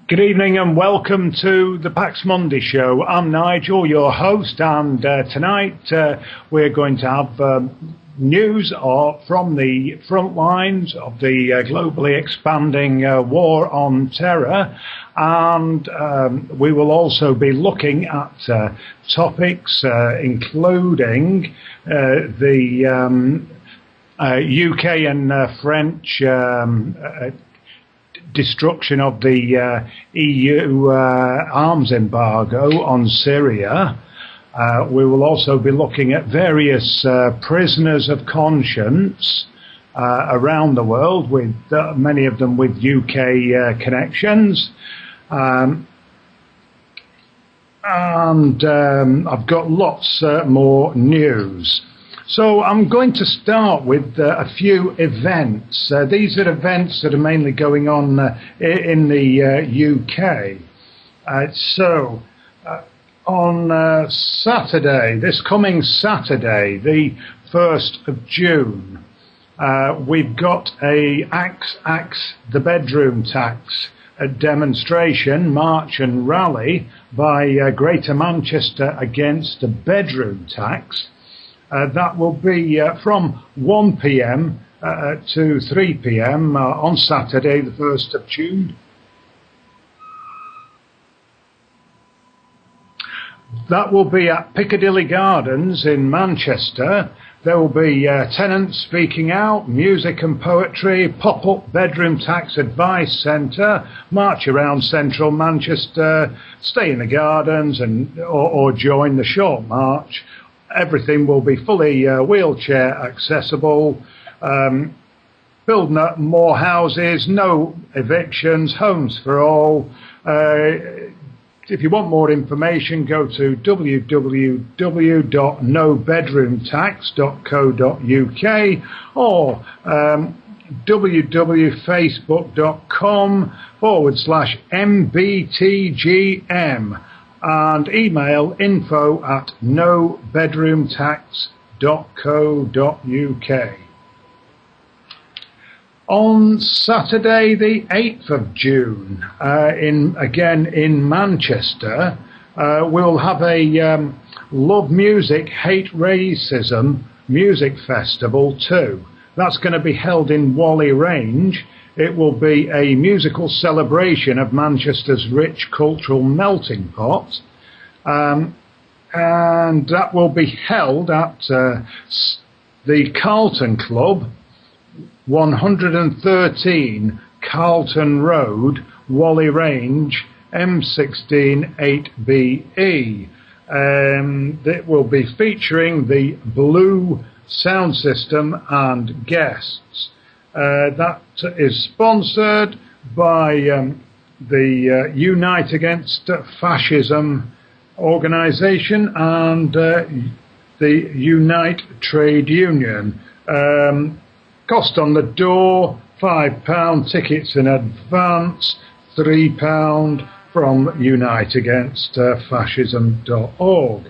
Good evening and welcome to the Paxmundi show. I'm Nigel, your host, and tonight we're going to have news from the front lines of the globally expanding war on terror, and we will also be looking at topics including the UK and French destruction of the EU arms embargo on Syria. We will also be looking at various prisoners of conscience around the world, with many of them with UK connections. And I've got lots more news. So I'm going to start with a few events. These are events that are mainly going on in the UK. On Saturday, this coming Saturday, the 1st of June, we've got a Axe the Bedroom Tax demonstration, march and rally by Greater Manchester against the bedroom tax. That will be from 1 p.m. To 3 p.m. On Saturday, the 1st of June. That will be at Piccadilly Gardens in Manchester. There will be tenants speaking out, music and poetry, pop-up bedroom tax advice centre, march around central Manchester, stay in the gardens or join the short march. Everything will be fully wheelchair accessible, building up more houses, no evictions, homes for all. If you want more information, go to www.nobedroomtax.co.uk or www.facebook.com/mbtgm. and email info@nobedroomtax.co.uk. On Saturday, the 8th of June, in Manchester, we'll have a Love Music, Hate Racism music festival too. That's going to be held in Whalley Range. It will be a musical celebration of Manchester's rich cultural melting pot, and that will be held at the Carlton Club, 113 Carlton Road, Whalley Range, M16 8BE. It will be featuring the Blue sound system and guests. That is sponsored by the Unite Against Fascism organisation and the Unite Trade Union. Cost on the door, £5, tickets in advance, £3 from uniteagainstfascism.org.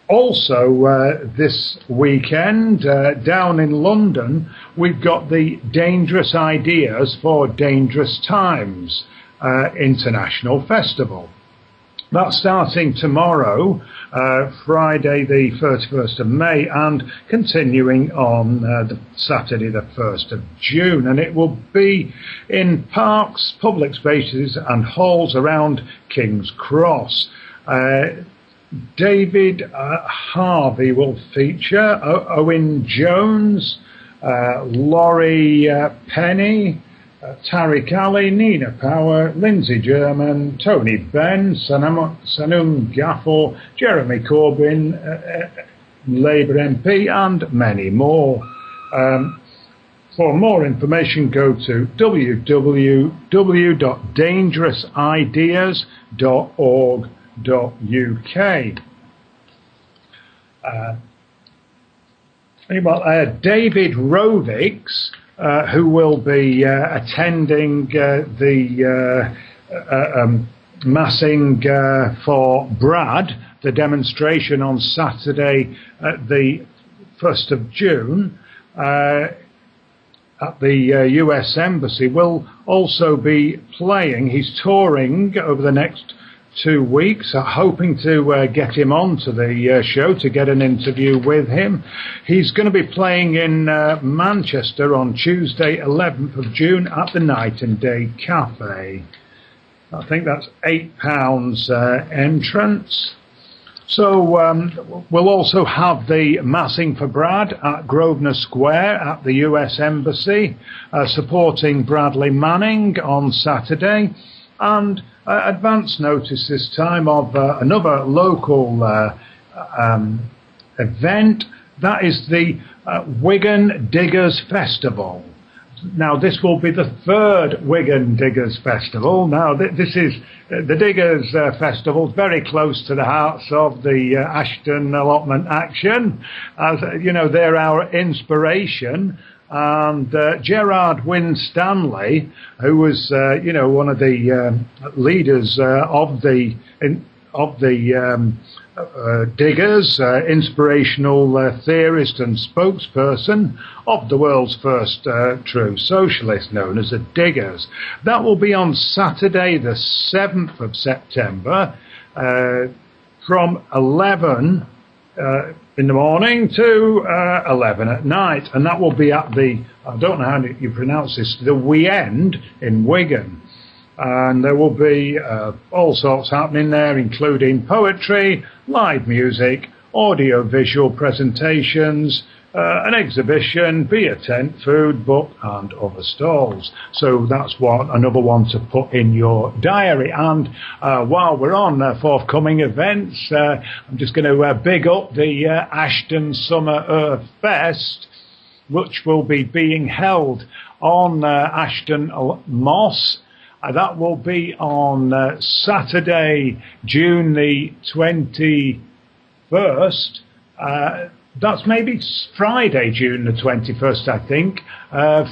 Also, this weekend, down in London, we've got the Dangerous Ideas for Dangerous Times International Festival. That's starting tomorrow, Friday the 31st of May, and continuing on the Saturday the 1st of June. And it will be in parks, public spaces and halls around King's Cross. David Harvey will feature, Owen Jones, Laurie Penny, Tariq Ali, Nina Power, Lindsay German, Tony Benn, Sanum Gaffel, Jeremy Corbyn, Labour MP, and many more. For more information, go to www.dangerousideas.org.uk. David Rovics, who will be attending the massing for Brad, the demonstration on Saturday, the 1st of June. at the US Embassy will also be playing. He's touring over the next 2 weeks, hoping to get him onto the show to get an interview with him. He's going to be playing in Manchester on Tuesday, 11th of June at the Night and Day Cafe. I think that's £8 entrance. So we'll also have the Massing for Brad at Grosvenor Square at the US Embassy, supporting Bradley Manning on Saturday, and advance notice this time of another local event. That is the Wigan Diggers Festival. Now, this will be the third Wigan Diggers Festival. Now, this is the Diggers Festival, very close to the hearts of the Ashton allotment action. As you know, they're our inspiration. And Gerard Winstanley, who was, one of the leaders of the Diggers, inspirational theorist and spokesperson of the world's first true socialist, known as the Diggers. That will be on Saturday, the 7th of September, from 11 in the morning to 11 at night, and that will be at the, I don't know how you pronounce this, the Weend in Wigan. And there will be all sorts happening there, including poetry, live music, audio-visual presentations, an exhibition, beer tent, food, book, and other stalls. So that's another one to put in your diary. And while we're on forthcoming events, I'm just going to big up the Ashton Summer Earth Fest, which will be being held on Ashton Moss. That will be on Saturday, June the 21st. That's maybe Friday, June the 21st, I think,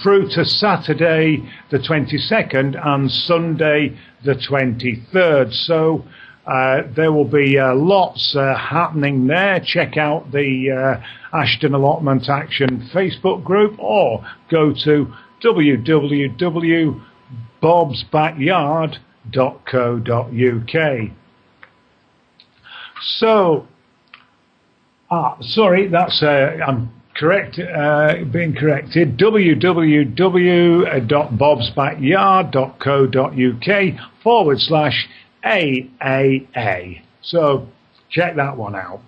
through to Saturday the 22nd and Sunday the 23rd. So there will be lots happening there. Check out the Ashton Allotment Action Facebook group, or go to www.bobsbackyard.co.uk. So, sorry, that's I'm correct, being corrected. www.bobsbackyard.co.uk/AAA. So check that one out.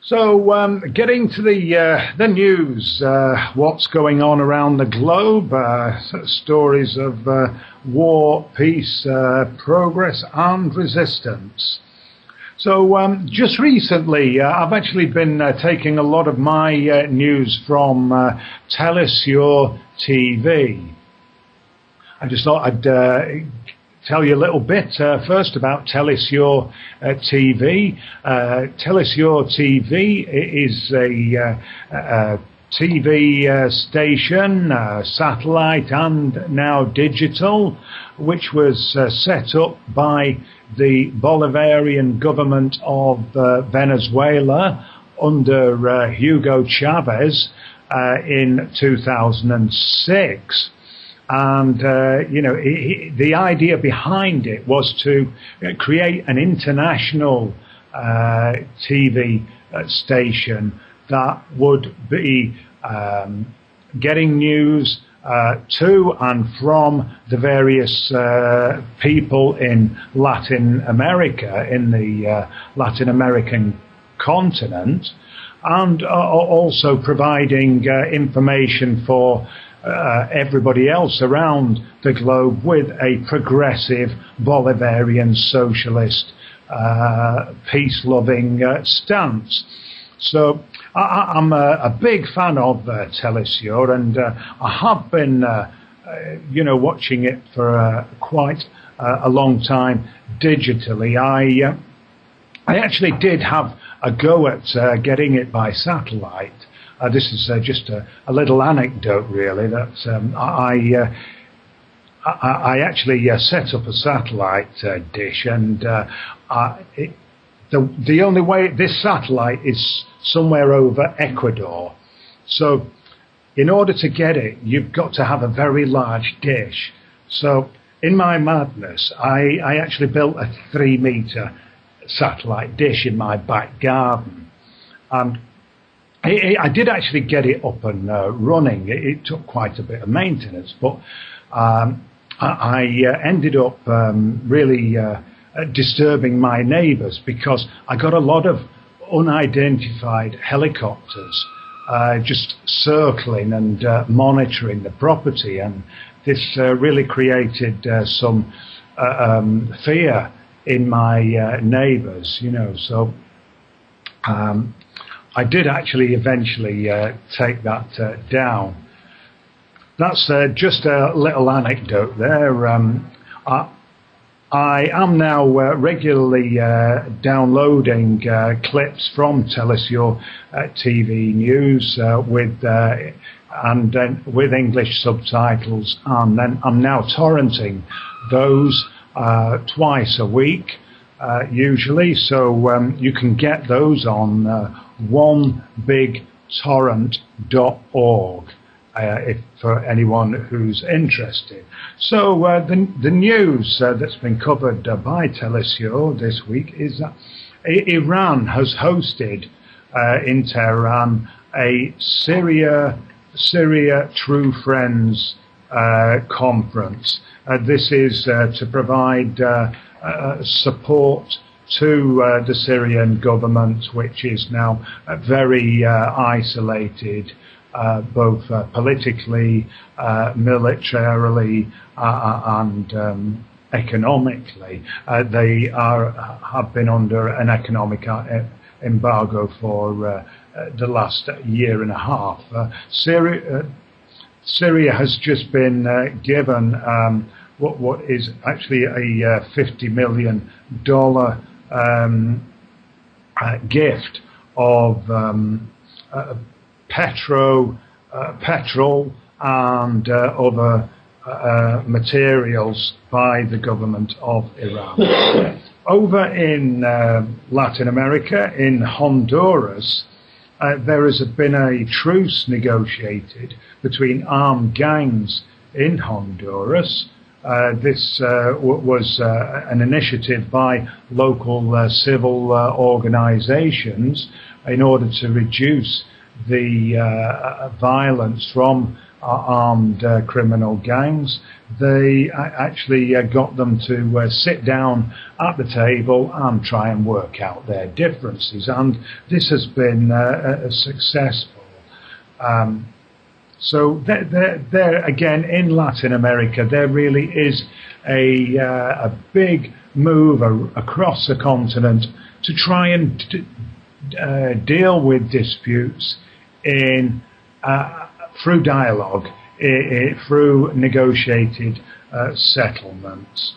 So getting to the news, what's going on around the globe, stories of war, peace, progress and resistance. So just recently, I've actually been taking a lot of my news from Telesur TV. I just thought I'd tell you a little bit first about Telesur TV. Telesur TV is a TV station, satellite and now digital, which was set up by the Bolivarian government of Venezuela under Hugo Chavez in 2006. And, the idea behind it was to create an international TV station that would be getting news to and from the various people in Latin America, in the Latin American continent, and also providing information for everybody else around the globe with a progressive Bolivarian socialist peace-loving stance. So I'm a big fan of Telesur, and I have been watching it for quite a long time digitally. I actually did have a go at getting it by satellite. This is just a little anecdote, really, that I actually set up a satellite dish, and the only way, this satellite is somewhere over Ecuador. So in order to get it, you've got to have a very large dish. So in my madness, I actually built a 3-meter satellite dish in my back garden. And I did actually get it up and running. It took quite a bit of maintenance, but I ended up really disturbing my neighbours because I got a lot of unidentified helicopters just circling and monitoring the property, and this really created some fear in my neighbours, you know. So I did actually eventually take that down. That's just a little anecdote there. I am now regularly downloading clips from Telesur TV News with English subtitles, and then I'm now torrenting those twice a week usually. So you can get those on onebigtorrent.org. If for anyone who's interested. So the news that's been covered by Telesur this week is that Iran has hosted in Tehran a Syria True Friends conference. This is to provide support to the Syrian government, which is now very isolated, both politically, militarily, and economically. They have been under an economic embargo for the last year and a half. Syria has just been given what is actually a $50 million gift of petrol and other materials by the government of Iran. Over in Latin America, in Honduras, there has been a truce negotiated between armed gangs in Honduras. This was an initiative by local civil organizations in order to reduce the violence from armed criminal gangs. They actually got them to sit down at the table and try and work out their differences, and this has been successful. So there again, in Latin America, there really is a big move across the continent to try and deal with disputes through dialogue, through negotiated settlements.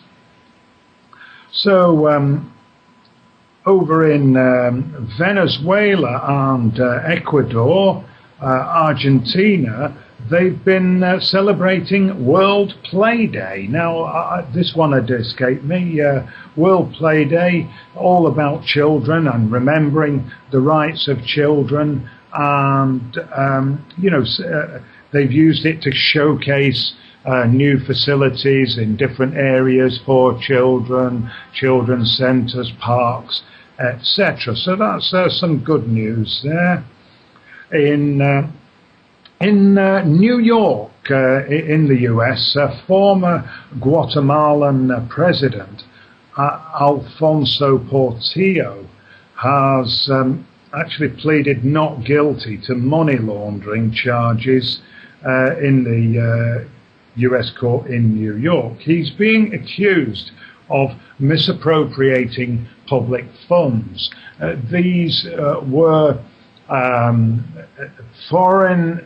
So over in Venezuela and Ecuador, Argentina, they've been celebrating World Play Day. Now, this one had escaped me. World Play Day, all about children and remembering the rights of children. And, they've used it to showcase new facilities in different areas for children, children's centres, parks, etc. So that's some good news there. In New York, in the US, former Guatemalan president Alfonso Portillo has actually pleaded not guilty to money laundering charges in the US court in New York. He's being accused of misappropriating public funds. These were foreign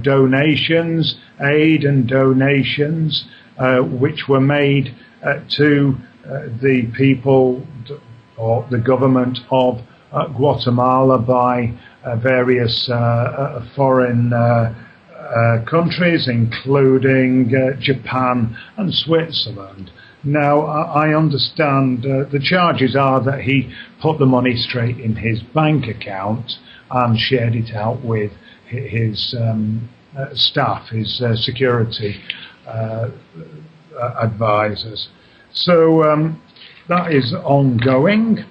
donations, aid and donations, which were made to the people or the government of Guatemala by various foreign countries, including Japan and Switzerland. Now, I understand the charges are that he put the money straight in his bank account and shared it out with his staff, his security advisors. So that is ongoing.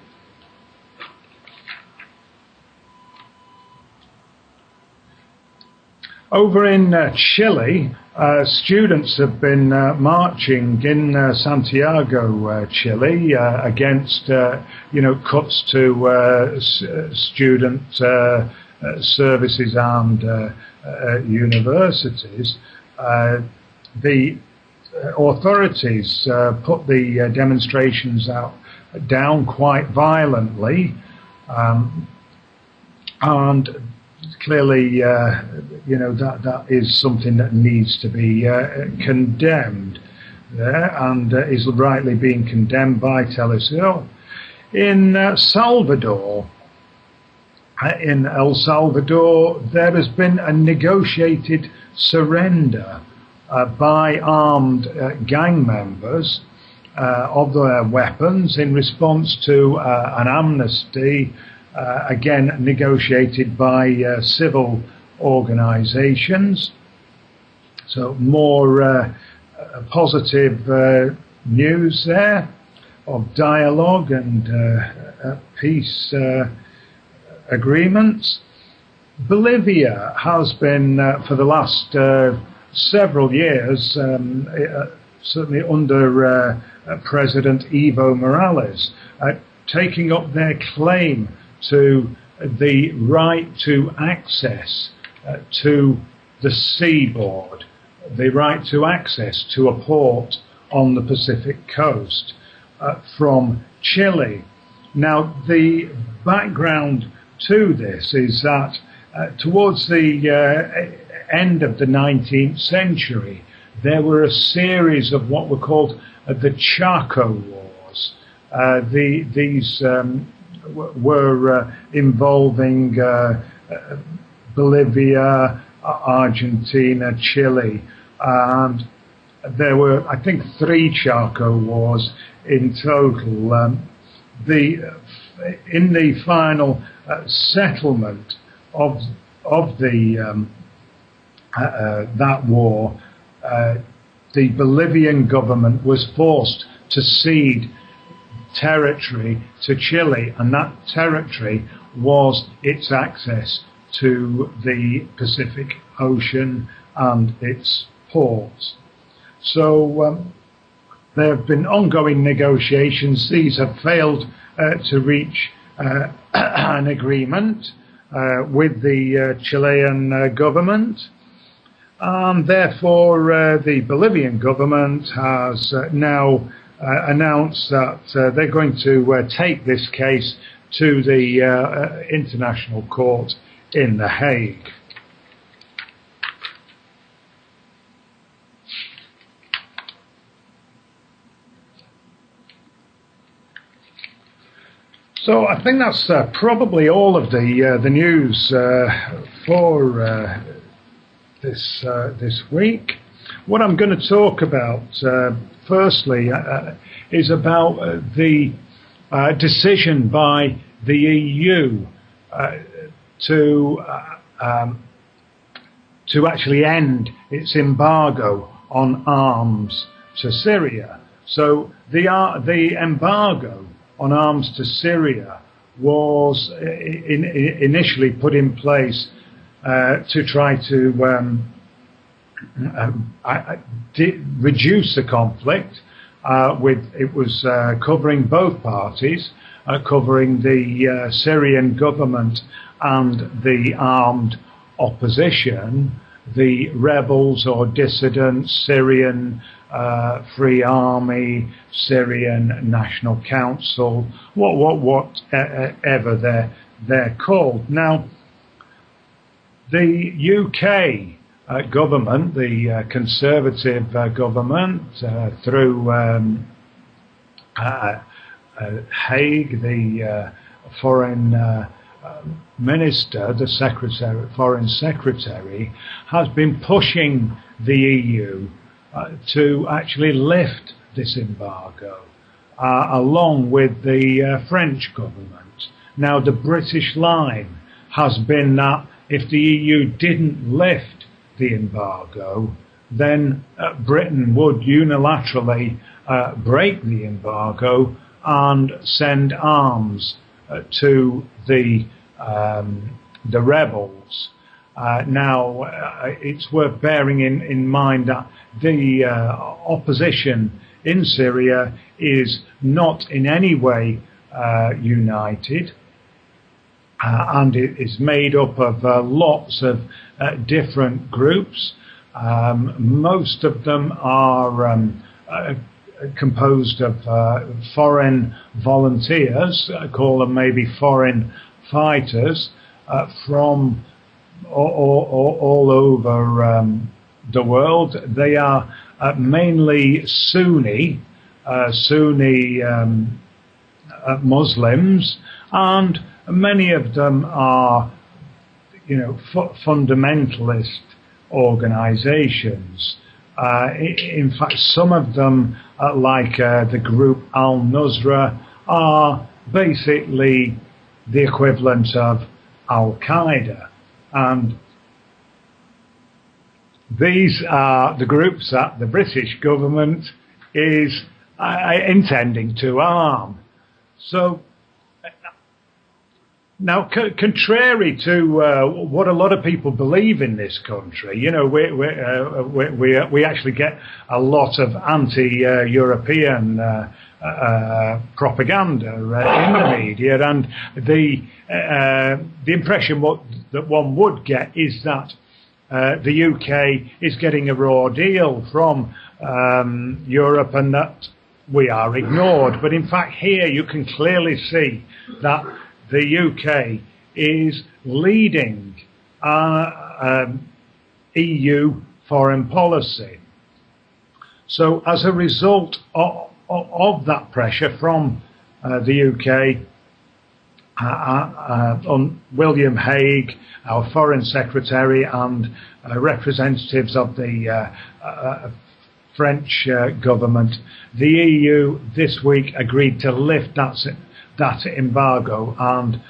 Over in Chile, students have been marching in Santiago, Chile, against, cuts to student services and universities. The authorities put the demonstrations down quite violently, and clearly, that is something that needs to be condemned there, and is rightly being condemned by Telesur. In Salvador, in El Salvador, there has been a negotiated surrender by armed gang members of their weapons in response to an amnesty, again negotiated by civil organisations. So more positive news there of dialogue and peace agreements. Bolivia has been, for the last several years, certainly under President Evo Morales, taking up their claim to the right to access to the seaboard, the right to access to a port on the Pacific coast from Chile. Now, the background to this is that towards the end of the 19th century, there were a series of what were called the Chaco Wars. These were involving Bolivia, Argentina, Chile, and there were, I think, 3 Chaco Wars in total. In the final settlement of the that war, the Bolivian government was forced to cede territory to Chile, and that territory was its access to the Pacific Ocean and its ports. So there have been ongoing negotiations. These have failed to reach an agreement with the Chilean government, and therefore the Bolivian government has now announced that they're going to take this case to the International Court in The Hague. So I think that's probably all of the news for this week. What I'm going to talk about firstly is about the decision by the EU to actually end its embargo on arms to Syria. So the embargo on arms to Syria was initially put in place to try to reduce the conflict. It was covering both parties, covering the Syrian government and the armed opposition, the rebels or dissidents, Syrian Free Army, Syrian National Council, whatever they're called. Now, the UK government, the Conservative government, through Hague, the foreign minister, the foreign secretary, has been pushing the EU to actually lift this embargo, along with the French government. Now, the British line has been that if the EU didn't lift the embargo, then Britain would unilaterally break the embargo and send arms to the rebels. Now, it's worth bearing in mind that the opposition in Syria is not in any way united, and it is made up of lots of different groups. Most of them are composed of foreign volunteers, call them maybe foreign fighters, from all over the world. They are mainly Sunni Muslims, and many of them are, fundamentalist organizations. In fact, some of them, like the group Al-Nusra, are basically the equivalent of Al-Qaeda. And these are the groups that the British government is intending to arm. So, now, contrary to what a lot of people believe in this country, we actually get a lot of anti-European propaganda in the media, and the impression that one would get is that the UK is getting a raw deal from Europe and that we are ignored. But in fact, here you can clearly see that the UK is leading EU foreign policy. So as a result of that pressure from the UK, on William Hague, our Foreign Secretary, and representatives of the French government, the EU this week agreed to lift that embargo, and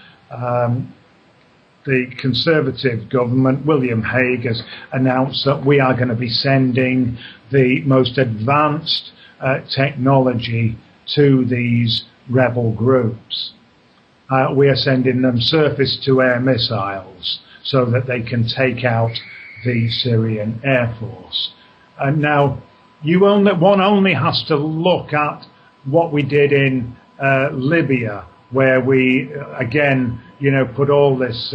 the Conservative government, William Hague, has announced that we are going to be sending the most advanced technology to these rebel groups. We are sending them surface-to-air missiles so that they can take out the Syrian Air Force. And now, one only has to look at what we did in Libya, where we again, put all this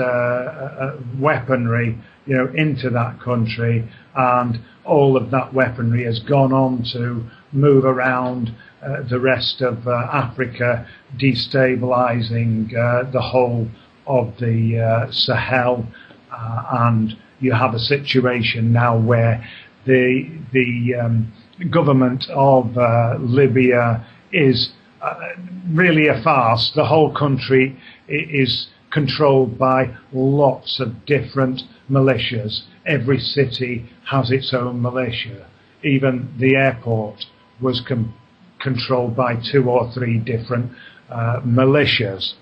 weaponry, into that country, and all of that weaponry has gone on to move around the rest of Africa, destabilizing the whole of the Sahel, and you have a situation now where the government of Libya is really a farce. The whole country is controlled by lots of different militias. Every city has its own militia. Even the airport was controlled by 2 or 3 different militias.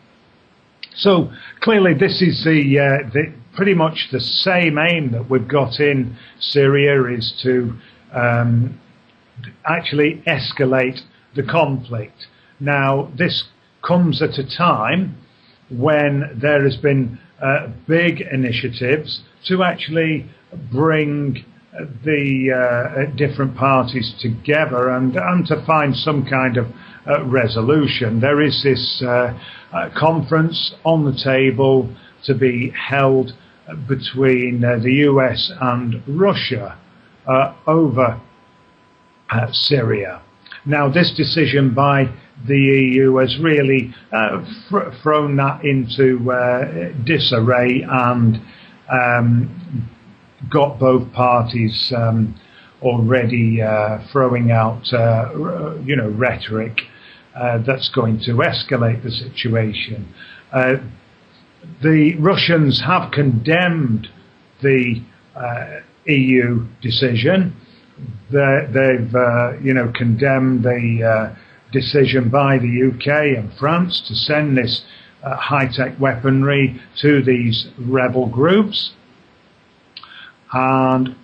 So clearly this is the pretty much the same aim that we've got in Syria, is to actually escalate the conflict. Now, this comes at a time when there has been big initiatives to actually bring the different parties together and to find some kind of resolution. There is this conference on the table to be held between the US and Russia over Syria. Now, this decision by the EU has really thrown that into disarray and got both parties already throwing out, rhetoric that's going to escalate the situation. The Russians have condemned the EU decision. They've condemned the decision by the UK and France to send this high-tech weaponry to these rebel groups. And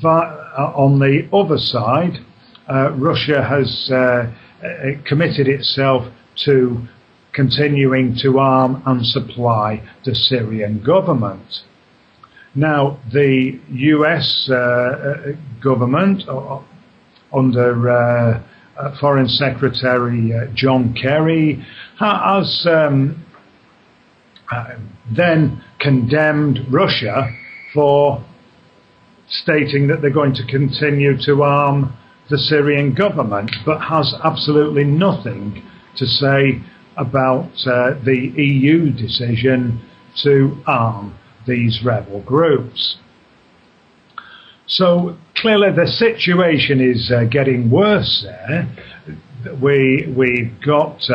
on the other side, Russia has committed itself to continuing to arm and supply the Syrian government. Now, the US government, under Foreign Secretary John Kerry, has then condemned Russia for stating that they're going to continue to arm the Syrian government, but has absolutely nothing to say about the EU decision to arm these rebel groups. So clearly the situation is getting worse there. We've got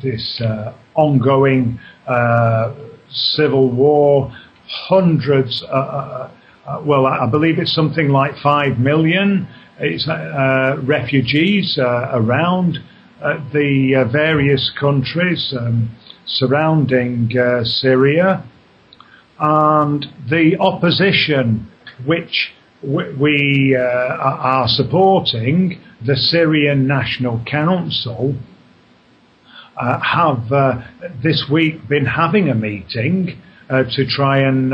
this ongoing civil war. Hundreds, I believe it's something like 5 million refugees around the various countries surrounding Syria, and the opposition, which we are supporting, the Syrian National Council, have this week been having a meeting to try and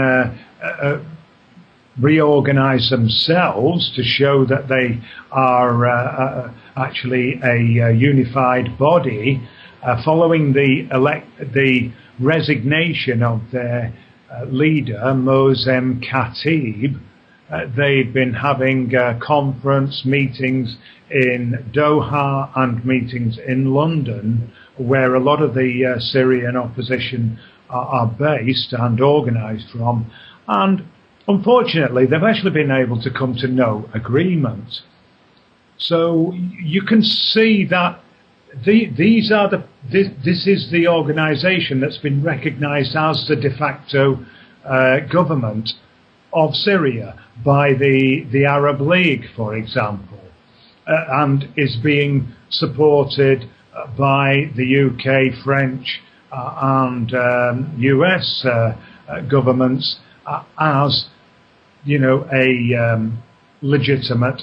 reorganize themselves to show that they are actually a unified body, following the resignation of their leader, Mosem Khatib. They've been having conference meetings in Doha and meetings in London, where a lot of the Syrian opposition are based and organised from, and unfortunately they've actually been able to come to no agreement. So you can see that this is the organisation that's been recognised as the de facto government of Syria by the Arab League, for example, and is being supported by the UK, French and US governments as, a legitimate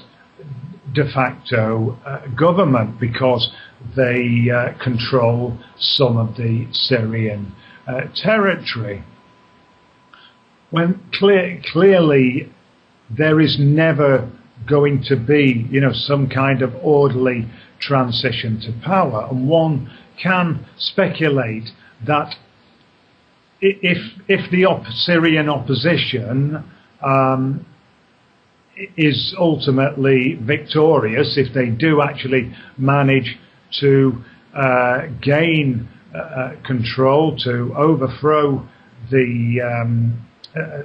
de facto government, because they control some of the Syrian territory. When clearly there is never going to be, some kind of orderly transition to power, and one can speculate that if the Syrian opposition is ultimately victorious, if they do actually manage to gain control, to overthrow the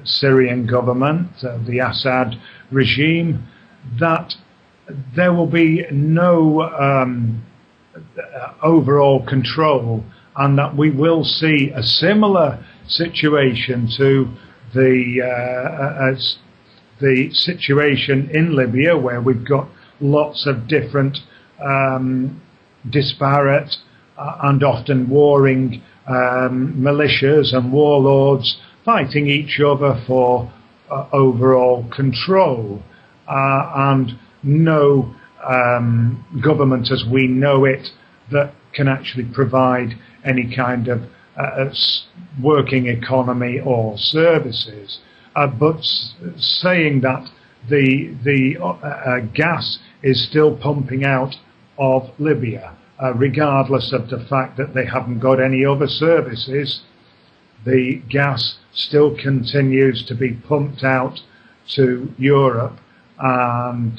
Syrian government, the Assad regime, that there will be no overall control, and that we will see a similar situation to the situation in Libya, where we've got lots of different disparate and often warring militias and warlords fighting each other for overall control, and no government as we know it that can actually provide any kind of working economy or services. But saying that the gas is still pumping out of Libya, regardless of the fact that they haven't got any other services, the gas still continues to be pumped out to Europe, and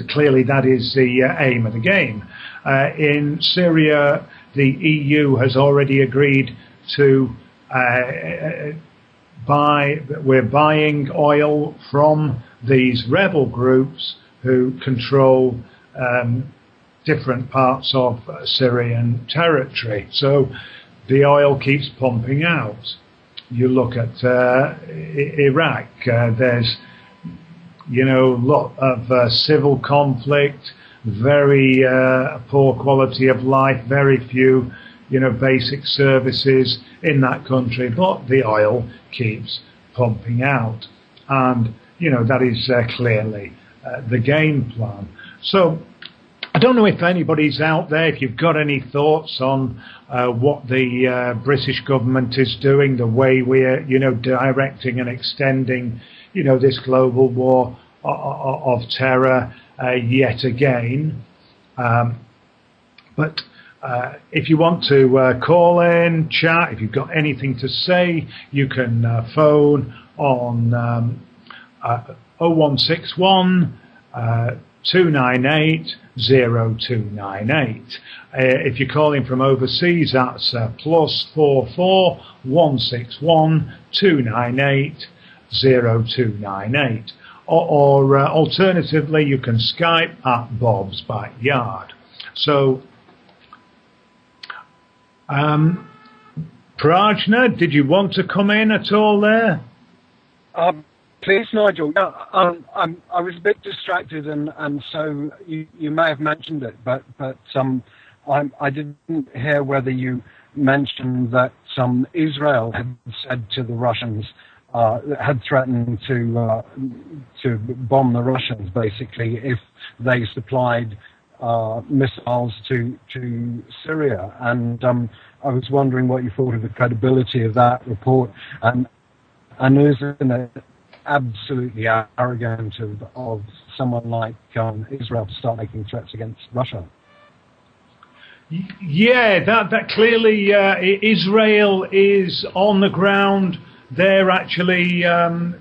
clearly that is the aim of the game. In Syria, the EU has already agreed to we're buying oil from these rebel groups who control different parts of Syrian territory. So the oil keeps pumping out. You look at Iraq, there's lot of civil conflict, very poor quality of life, very few, basic services in that country, but the oil keeps pumping out. And, that is clearly the game plan. So I don't know if anybody's out there, if you've got any thoughts on what the British government is doing, the way we're, directing and extending, this global war of terror yet again. But if you want to call in, chat, if you've got anything to say, you can phone on 0161 298 0298. If you're calling from overseas, that's +44 161 298 0298. Or alternatively, you can Skype at Bob's Backyard. So, Prajna, did you want to come in at all there? Please, Nigel. Yeah, I was a bit distracted, and so you may have mentioned it, but I didn't hear whether you mentioned that Israel had said to the Russians, had threatened to bomb the Russians, basically, if they supplied missiles to Syria. And I was wondering what you thought of the credibility of that report, and isn't it absolutely arrogant of someone like Israel to start making threats against Russia? Yeah, that clearly Israel is on the ground. They're actually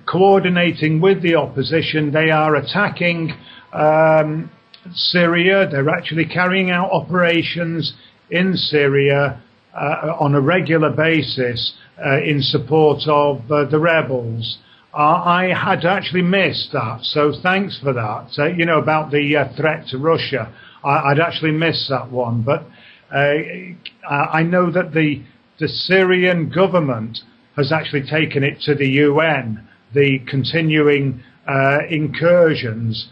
coordinating with the opposition. They are attacking Syria. They're actually carrying out operations in Syria on a regular basis in support of the rebels. I had actually missed that, so thanks for that. About the threat to Russia, I'd actually missed that one. But I know that the Syrian government has actually taken it to the UN, the continuing incursions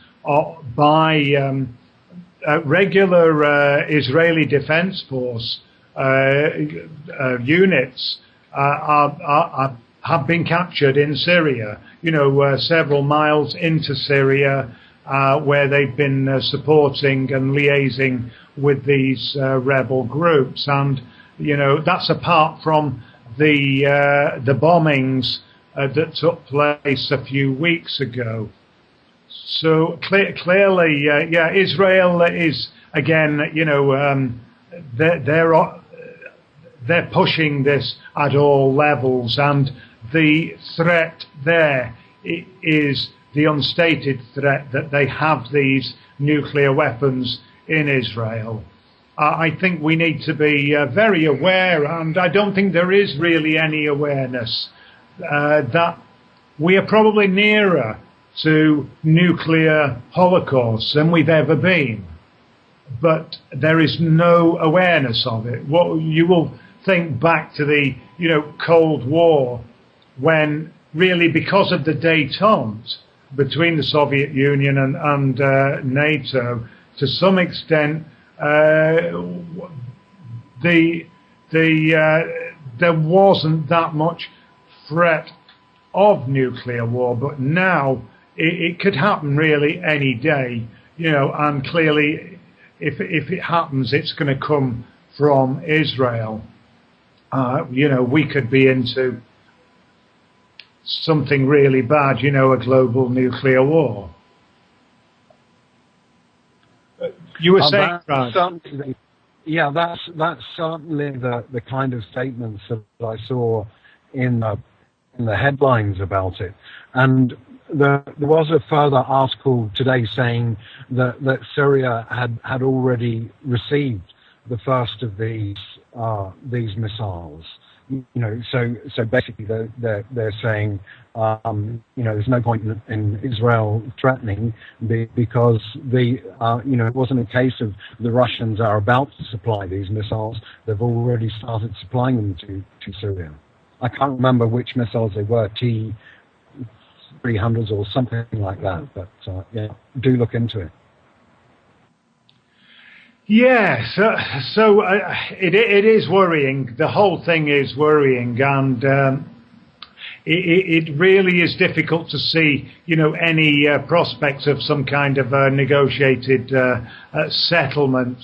by regular Israeli Defense Force units have been captured in Syria, several miles into Syria, where they've been supporting and liaising with these rebel groups. And, that's apart from the bombings that took place a few weeks ago. So clearly, Israel is, again, they're pushing this at all levels, and the threat there is the unstated threat that they have these nuclear weapons in Israel. I think we need to be very aware, and I don't think there is really any awareness that we are probably nearer to nuclear holocausts than we've ever been. But there is no awareness of it. What you will think back to the, Cold War, when really because of the détente between the Soviet Union and NATO, to some extent, there wasn't that much threat of nuclear war, but now it could happen really any day, and clearly if it happens, it's going to come from Israel. We could be into something really bad, a global nuclear war. You were saying, right? Yeah, that's certainly the kind of statements that I saw in the headlines about it. And there was a further article today saying that Syria had already received the first of these missiles. So basically they're saying, there's no point in Israel threatening because it wasn't a case of the Russians are about to supply these missiles. They've already started supplying them to Syria. I can't remember which missiles they were, T-300s or something like that, but do look into it. Yes, it is worrying. The whole thing is worrying, and it really is difficult to see, any prospects of some kind of negotiated settlement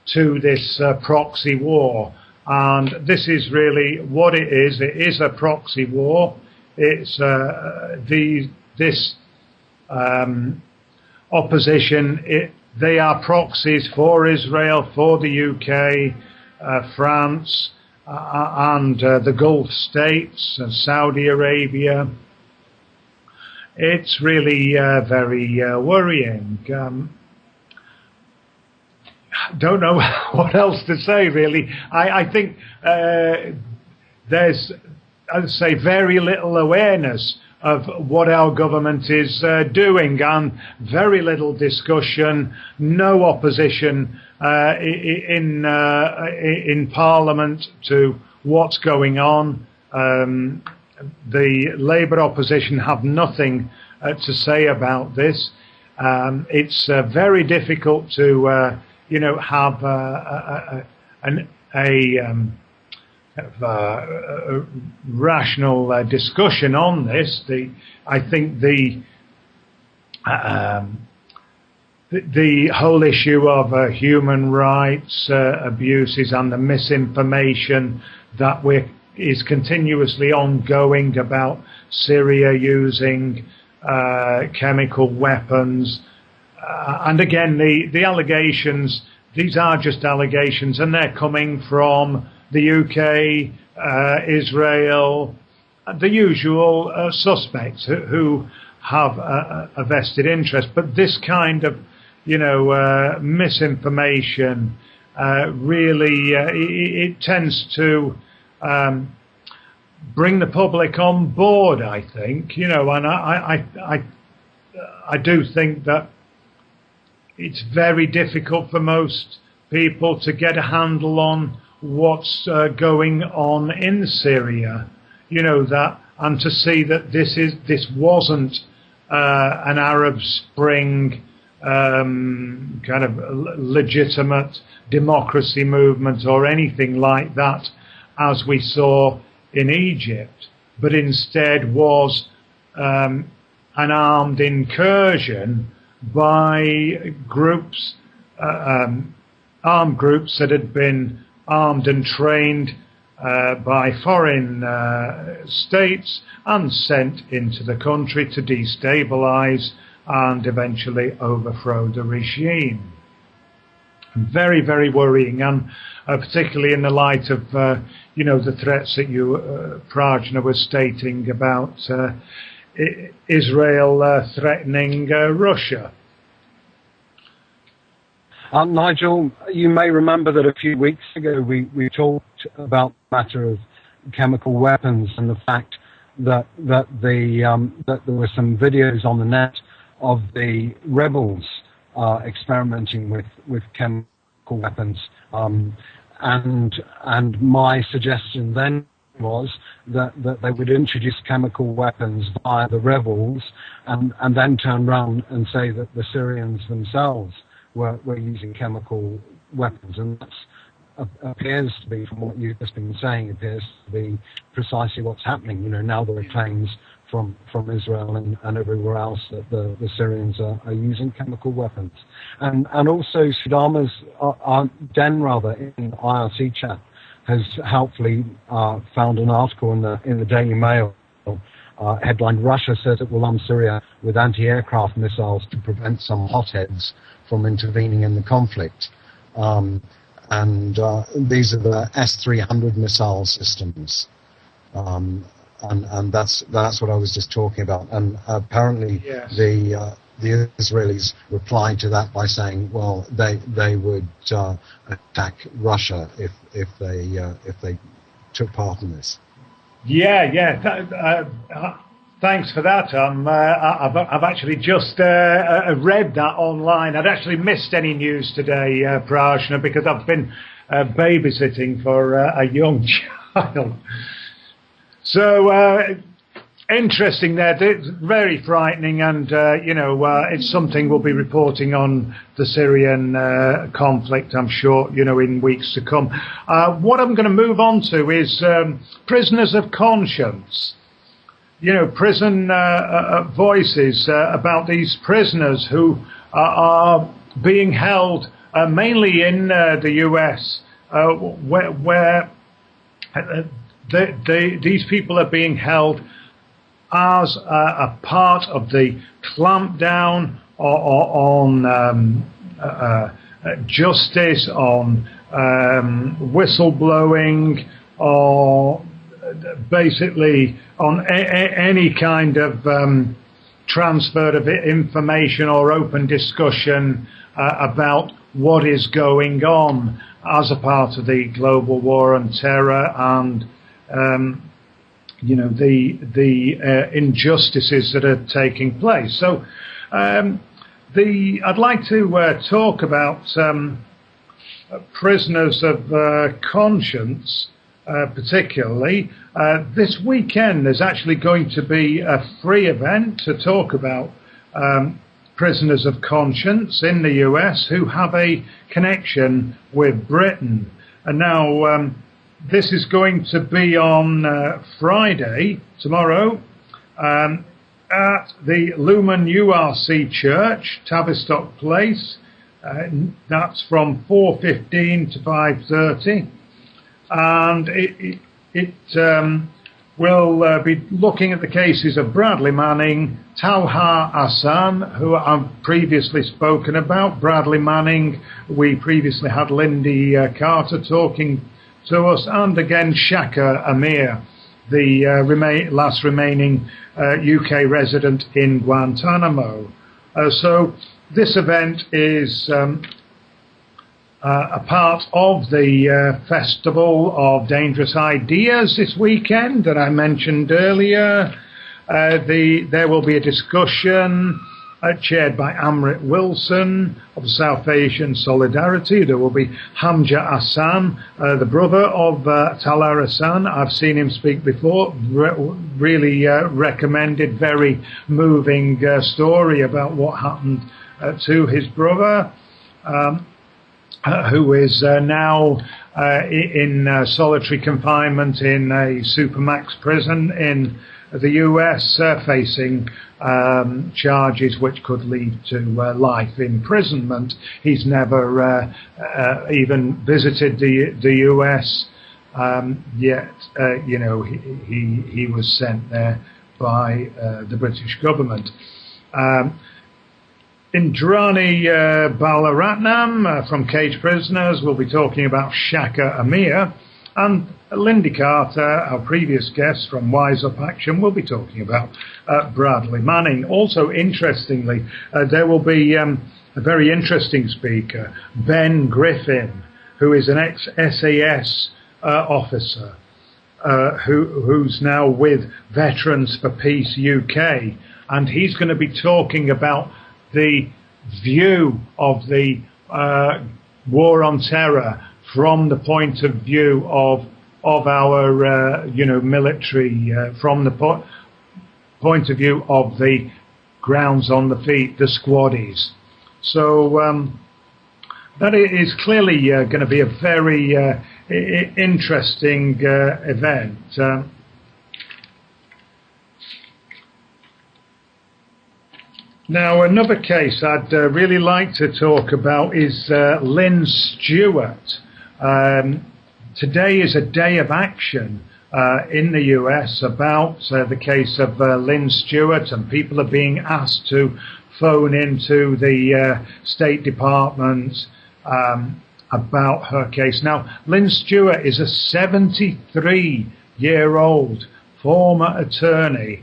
to this proxy war. And this is really what it is. It is a proxy war. It's this opposition. They are proxies for Israel, for the UK, France, and the Gulf states, and Saudi Arabia. It's really very worrying. Don't know what else to say, really. I think there's, I'd say, very little awareness of what our government is doing, and very little discussion, no opposition in Parliament to what's going on. The Labour opposition have nothing to say about this. It's very difficult to, have a rational discussion on this. I think the whole issue of human rights abuses and the misinformation that is continuously ongoing about Syria using chemical weapons, and again the allegations. These are just allegations, and they're coming from the UK, Israel, the usual suspects who have a vested interest. But this kind of, misinformation really it tends to bring the public on board, I think, and I do think that it's very difficult for most people to get a handle on what's going on in Syria, and to see that this wasn't an Arab Spring kind of legitimate democracy movement or anything like that, as we saw in Egypt, but instead was an armed incursion by groups, armed groups that had been armed and trained by foreign states and sent into the country to destabilize and eventually overthrow the regime. Very, very worrying, and particularly in the light of the threats that you, Prajna, was stating about Israel threatening Russia. Nigel, you may remember that a few weeks ago we talked about the matter of chemical weapons and the fact that there were some videos on the net of the rebels experimenting with chemical weapons, and my suggestion then was that they would introduce chemical weapons via the rebels and then turn around and say that the Syrians themselves were using chemical weapons, and that appears to be, from what you've just been saying, appears to be precisely what's happening. Now there are claims from Israel and everywhere else that the Syrians are using chemical weapons, and also Sudama's Den in IRC chat has helpfully found an article in the Daily Mail headlined "Russia says it will arm Syria with anti-aircraft missiles to prevent some hotheads from intervening in the conflict." And these are the S-300 missile systems. And that's what I was just talking about. And apparently yes. The Israelis replied to that by saying, well, they would attack Russia if they took part in this. Yeah. Thanks for that. I've actually just read that online. I'd actually missed any news today, Prajna, because I've been babysitting for a young child. So interesting there. It's very frightening, and it's something we'll be reporting on the Syrian conflict, I'm sure, in weeks to come. What I'm going to move on to is prisoners of conscience. Prison voices about these prisoners who are being held mainly in the US, where these people are being held as a part of the clampdown on justice, on whistleblowing, or basically on any kind of transfer of information or open discussion about what is going on as a part of the global war on terror and the injustices that are taking place. So I'd like to talk about prisoners of conscience, particularly. This weekend there's actually going to be a free event to talk about prisoners of conscience in the US who have a connection with Britain. And now this is going to be on Friday, tomorrow, at the Lumen URC Church, Tavistock Place. That's from 4:15 to 5:30. And it will be looking at the cases of Bradley Manning, Talha Hassan, who I've previously spoken about. Bradley Manning, we previously had Lindy Carter talking to us, and again Shaka Amir, the last remaining UK resident in Guantanamo. So this event is a part of the Festival of Dangerous Ideas this weekend that I mentioned earlier. There will be a discussion chaired by Amrit Wilson of South Asian Solidarity. There will be Hamja Hassan, the brother of Talar Hassan. I've seen him speak before. Really recommended, very moving story about what happened to his brother, who is now in solitary confinement in a supermax prison in the US, facing charges which could lead to life imprisonment. He's never even visited the US yet. He was sent there by the British government. Indrani Balaratnam from Cage Prisoners will be talking about Shaka Amir, and Lindy Carter, our previous guest from Wise Up Action, will be talking about Bradley Manning. Also, interestingly, there will be a very interesting speaker, Ben Griffin, who is an ex-SAS officer who's now with Veterans for Peace UK, and he's going to be talking about the view of the war on terror from the point of view of our military, from the point of view of the grounds on the feet, the squaddies. So that is clearly going to be a very interesting event. Now, another case I'd really like to talk about is Lynn Stewart. Today is a day of action in the US about the case of Lynn Stewart, and people are being asked to phone into the State Department about her case. Now, Lynn Stewart is a 73-year-old former attorney.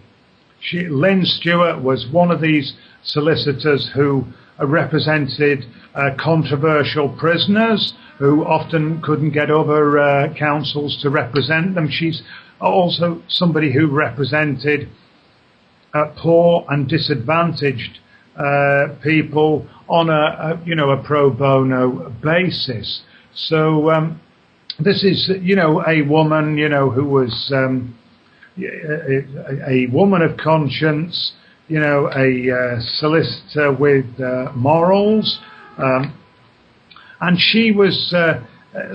Lynn Stewart was one of these solicitors who represented controversial prisoners who often couldn't get other counsels to represent them. She's also somebody who represented poor and disadvantaged people on a pro bono basis. So this is a woman who was a woman of conscience, a solicitor with morals, and she was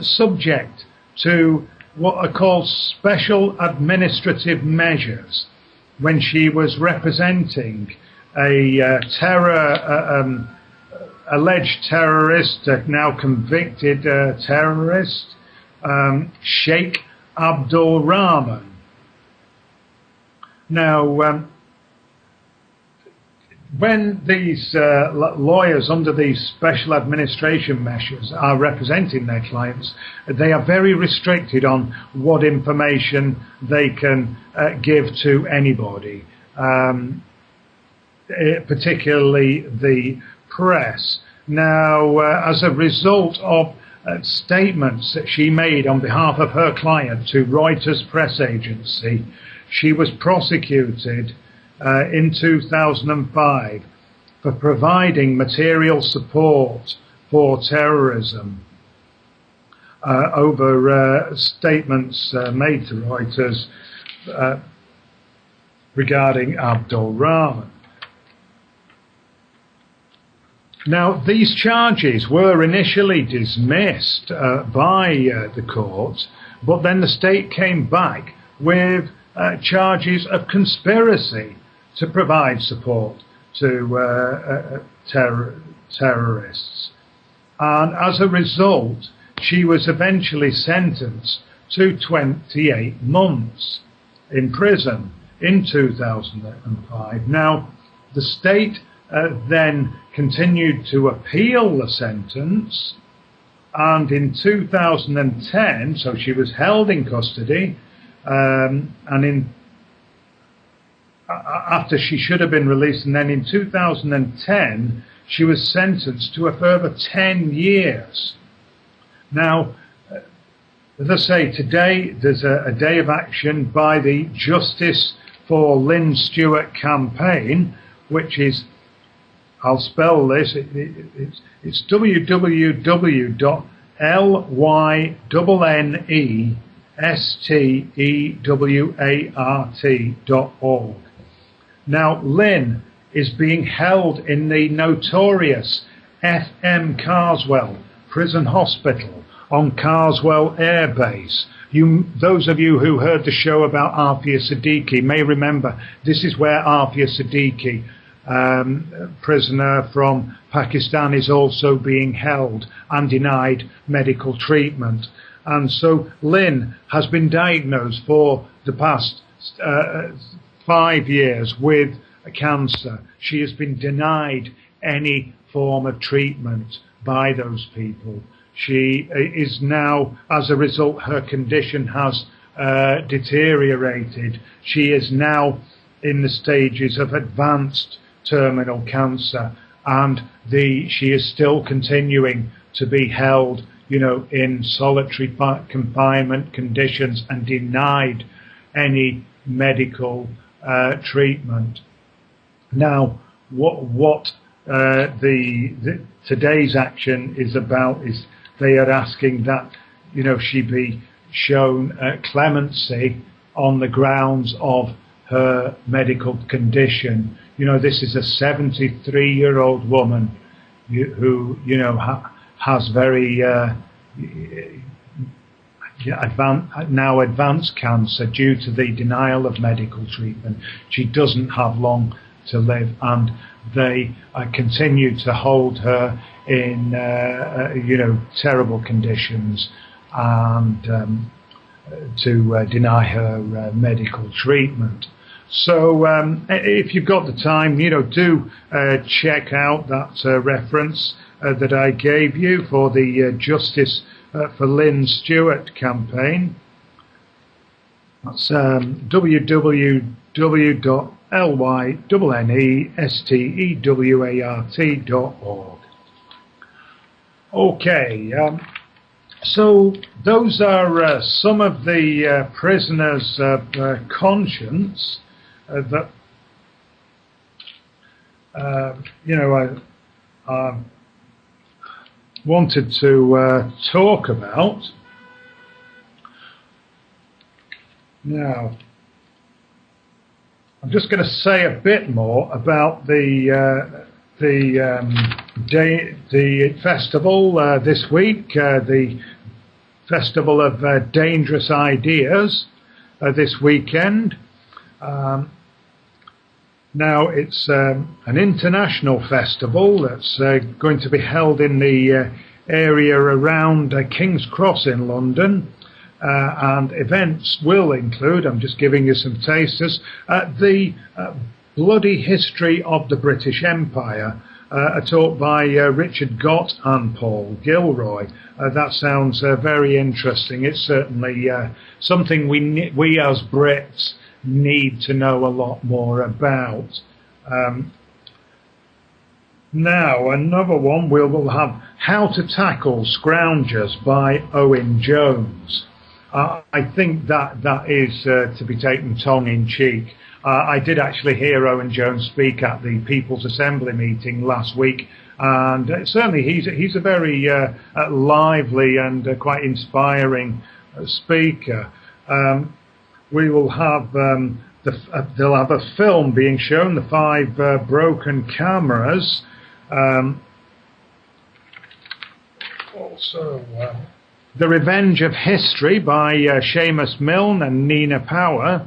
subject to what are called special administrative measures when she was representing a alleged terrorist, now convicted terrorist, Sheikh Abdul Rahman. Now, when these lawyers under these special administration measures are representing their clients, they are very restricted on what information they can give to anybody, particularly the press. Now, as a result of statements that she made on behalf of her client to Reuters press agency, she was prosecuted in 2005 for providing material support for terrorism over statements made to Reuters regarding Abdul Rahman. Now, these charges were initially dismissed by the court, but then the state came back with charges of conspiracy to provide support to terrorists. And as a result, she was eventually sentenced to 28 months in prison in 2005. Now, the state then continued to appeal the sentence, and in 2010, so she was held in custody, and after she should have been released, and then in 2010 she was sentenced to a further 10 years. Now, as I say, today there's a day of action by the Justice for Lynn Stewart campaign, which is, I'll spell this, it's www.lynnestewart.org. Now, Lynn is being held in the notorious F.M. Carswell Prison Hospital on Carswell Air Base. Those of you who heard the show about Afia Siddiqui may remember this is where Afia Siddiqui, prisoner from Pakistan, is also being held and denied medical treatment. And so Lynn has been diagnosed for the past 5 years with cancer. She has been denied any form of treatment by those people. She is now, as a result, her condition has deteriorated. She is now in the stages of advanced terminal cancer, and she is still continuing to be held, in solitary confinement conditions and denied any medical treatment. Now, what today's action is about is they are asking that she be shown clemency on the grounds of her medical condition. This is a 73-year-old woman who has very advanced cancer due to the denial of medical treatment. She doesn't have long to live, and they continue to hold her in terrible conditions and to deny her medical treatment. So if you've got the time, do check out that reference that I gave you for the Justice for Lynn Stewart campaign. That's www.lynnestewart.org. Okay, so those are some of the prisoners' conscience that I wanted to talk about. Now, I'm just going to say a bit more about the festival this week, the Festival of Dangerous Ideas this weekend. Now, it's an international festival that's going to be held in the area around King's Cross in London. And events will include, I'm just giving you some tasters, the bloody history of the British Empire, a talk by Richard Gott and Paul Gilroy. That sounds very interesting. It's certainly something we as Brits need to know a lot more about. Now, another one, we will have How to Tackle Scroungers by Owen Jones. I think that is to be taken tongue-in-cheek. I did actually hear Owen Jones speak at the People's Assembly meeting last week, and certainly he's a very lively and quite inspiring speaker. We will have they'll have a film being shown, The Five Broken Cameras. Also, The Revenge of History by Seamus Milne and Nina Power.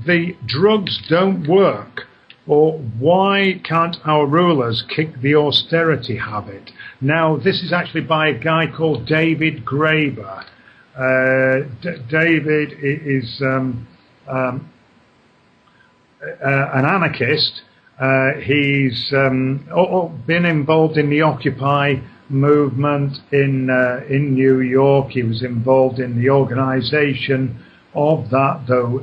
The Drugs Don't Work, or Why Can't Our Rulers Kick the Austerity Habit? Now, this is actually by a guy called David Graeber. David is an anarchist. He's been involved in the Occupy movement in New York. He was involved in the organisation of that, though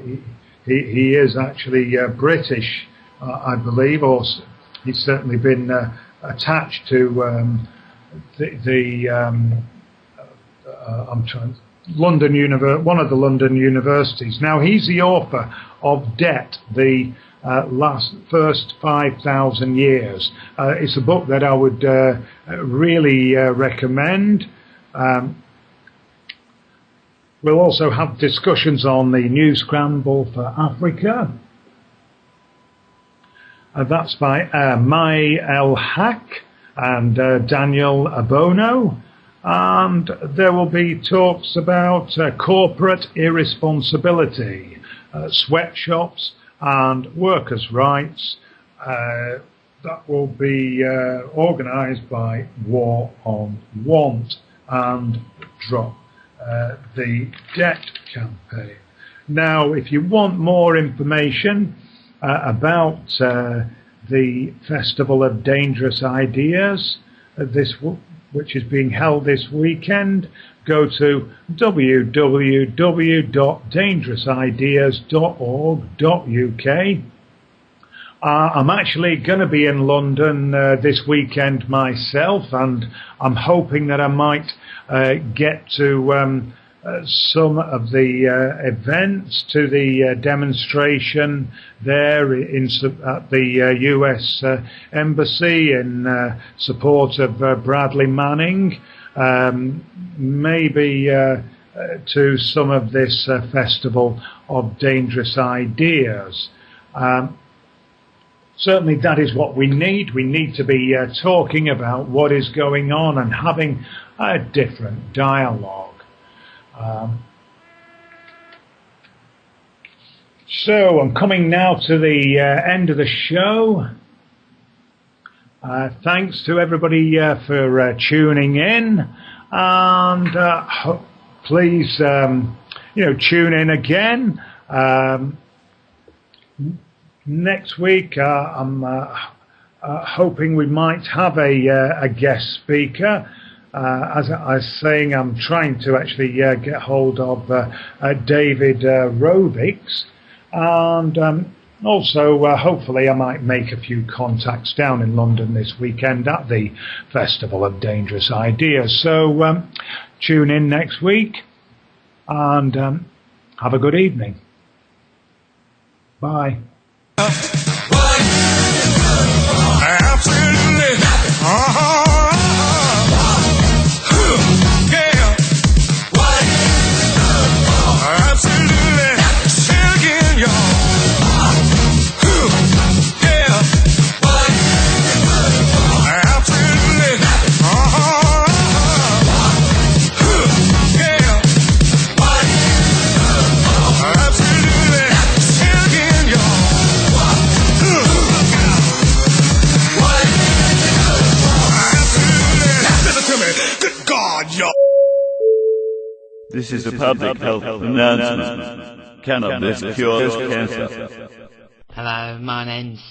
he is actually British, I believe, or he's certainly been attached to one of the London universities. Now, he's the author of Debt, the first 5,000 years. It's a book that I would really recommend. We'll also have discussions on the New Scramble for Africa. That's by Mai El Haq and Daniel Abono. And there will be talks about corporate irresponsibility, sweatshops, and workers' rights. That will be organised by War on Want and Drop the Debt campaign. Now, if you want more information about the Festival of Dangerous Ideas, which is being held this weekend, go to www.dangerousideas.org.uk. I'm actually going to be in London this weekend myself, and I'm hoping that I might get to some of the events, to the demonstration there at the US Embassy in support of Bradley Manning, maybe to some of this Festival of Dangerous Ideas. Certainly that is what we need. We need to be talking about what is going on and having a different dialogue. So I'm coming now to the end of the show. Thanks to everybody for tuning in, and please, tune in again. Next week, I'm hoping we might have a guest speaker. As I was saying, I'm trying to actually get hold of David Rovics, and also hopefully I might make a few contacts down in London this weekend at the Festival of Dangerous Ideas. So tune in next week, and have a good evening. Bye. Absolutely. Yeah. Absolutely. Say it again, y'all. This is a public health announcement. Cannabis cures cancer. Hello, my name's